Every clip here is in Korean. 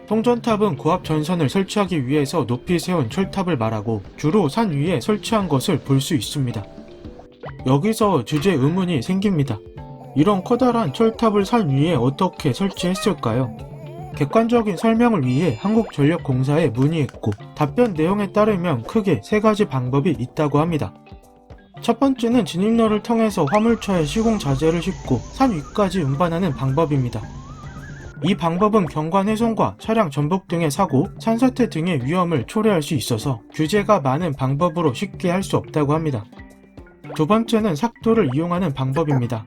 송전탑은 고압 전선을 설치하기 위해서 높이 세운 철탑을 말하고 주로 산 위에 설치한 것을 볼 수 있습니다. 여기서 주제 의문이 생깁니다. 이런 커다란 철탑을 산 위에 어떻게 설치했을까요? 객관적인 설명을 위해 한국전력공사에 문의했고 답변 내용에 따르면 크게 3가지 방법이 있다고 합니다. 첫 번째는 진입로를 통해서 화물차에 시공 자재를 싣고 산 위까지 운반하는 방법입니다. 이 방법은 경관 훼손과 차량 전복 등의 사고, 산사태 등의 위험을 초래할 수 있어서 규제가 많은 방법으로 쉽게 할 수 없다고 합니다. 두 번째는 삭도를 이용하는 방법입니다.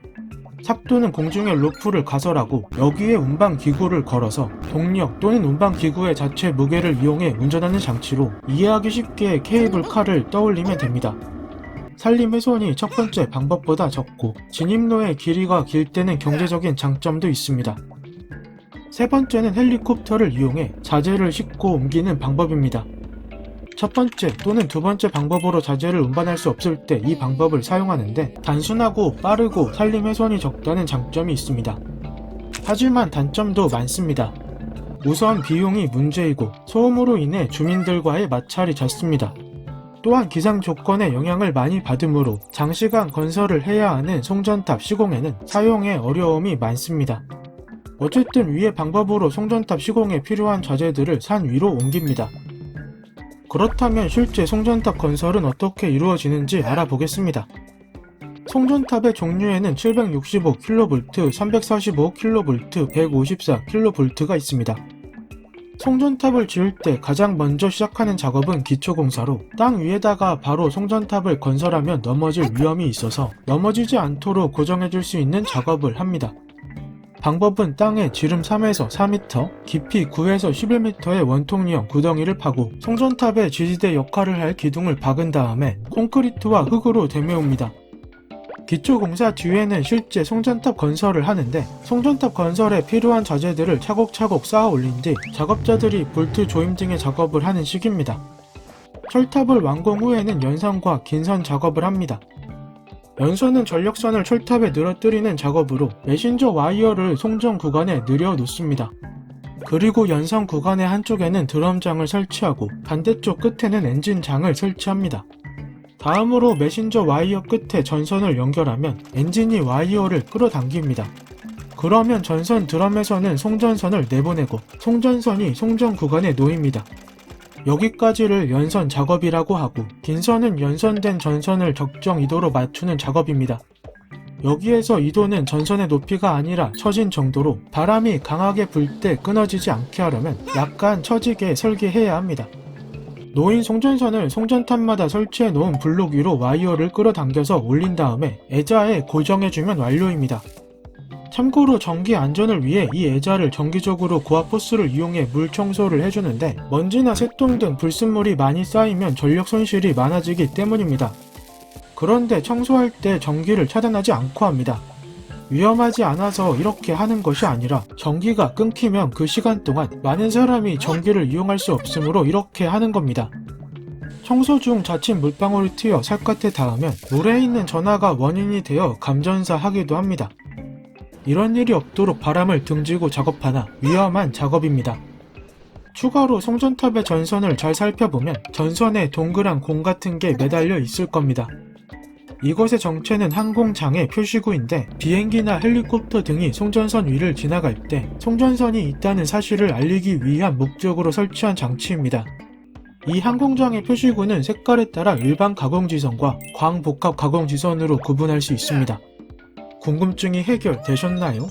삭도는 공중에 로프를 가설하고 여기에 운반기구를 걸어서 동력 또는 운반기구의 자체 무게를 이용해 운전하는 장치로 이해하기 쉽게 케이블카를 떠올리면 됩니다. 산림 훼손이 첫 번째 방법보다 적고 진입로의 길이가 길 때는 경제적인 장점도 있습니다. 세 번째는 헬리콥터를 이용해 자재를 싣고 옮기는 방법입니다. 첫 번째 또는 두 번째 방법으로 자재를 운반할 수 없을 때 이 방법을 사용하는데 단순하고 빠르고 산림 훼손이 적다는 장점이 있습니다. 하지만 단점도 많습니다. 우선 비용이 문제이고 소음으로 인해 주민들과의 마찰이 잦습니다. 또한 기상 조건의 영향을 많이 받으므로 장시간 건설을 해야 하는 송전탑 시공에는 사용에 어려움이 많습니다. 어쨌든 위의 방법으로 송전탑 시공에 필요한 자재들을 산 위로 옮깁니다. 그렇다면 실제 송전탑 건설은 어떻게 이루어지는지 알아보겠습니다. 송전탑의 종류에는 765kV, 345kV, 154kV가 있습니다. 송전탑을 지을 때 가장 먼저 시작하는 작업은 기초공사로 땅 위에다가 바로 송전탑을 건설하면 넘어질 위험이 있어서 넘어지지 않도록 고정해줄 수 있는 작업을 합니다. 방법은 땅에 지름 3에서 4m, 깊이 9에서 11m의 원통형 구덩이를 파고 송전탑의 지지대 역할을 할 기둥을 박은 다음에 콘크리트와 흙으로 대메웁니다. 기초공사 뒤에는 실제 송전탑 건설을 하는데 송전탑 건설에 필요한 자재들을 차곡차곡 쌓아 올린 뒤 작업자들이 볼트 조임 등의 작업을 하는 시기입니다. 철탑을 완공 후에는 연선과 긴선 작업을 합니다. 연선은 전력선을 철탑에 늘어뜨리는 작업으로 메신저 와이어를 송전 구간에 늘여 놓습니다. 그리고 연선 구간의 한쪽에는 드럼장을 설치하고 반대쪽 끝에는 엔진장을 설치합니다. 다음으로 메신저 와이어 끝에 전선을 연결하면 엔진이 와이어를 끌어당깁니다. 그러면 전선 드럼에서는 송전선을 내보내고 송전선이 송전 구간에 놓입니다. 여기까지를 연선 작업이라고 하고 긴선은 연선된 전선을 적정 이도로 맞추는 작업입니다. 여기에서 이도는 전선의 높이가 아니라 처진 정도로 바람이 강하게 불 때 끊어지지 않게 하려면 약간 처지게 설계해야 합니다. 놓인 송전선을 송전탑마다 설치해 놓은 블록 위로 와이어를 끌어당겨서 올린 다음에 애자에 고정해주면 완료입니다. 참고로 전기 안전을 위해 이 애자를 정기적으로 고압 호스를 이용해 물 청소를 해주는데 먼지나 새똥 등 불순물이 많이 쌓이면 전력 손실이 많아지기 때문입니다. 그런데 청소할 때 전기를 차단하지 않고 합니다. 위험하지 않아서 이렇게 하는 것이 아니라 전기가 끊기면 그 시간 동안 많은 사람이 전기를 이용할 수 없으므로 이렇게 하는 겁니다. 청소 중 자칫 물방울이 튀어 살갗에 닿으면 물에 있는 전하가 원인이 되어 감전사하기도 합니다. 이런 일이 없도록 바람을 등지고 작업하나 위험한 작업입니다. 추가로 송전탑의 전선을 잘 살펴보면 전선에 동그란 공 같은 게 매달려 있을 겁니다. 이것의 정체는 항공장의 표시구인데 비행기나 헬리콥터 등이 송전선 위를 지나갈 때 송전선이 있다는 사실을 알리기 위한 목적으로 설치한 장치입니다. 이 항공장의 표시구는 색깔에 따라 일반 가공지선과 광복합 가공지선으로 구분할 수 있습니다. 궁금증이 해결되셨나요?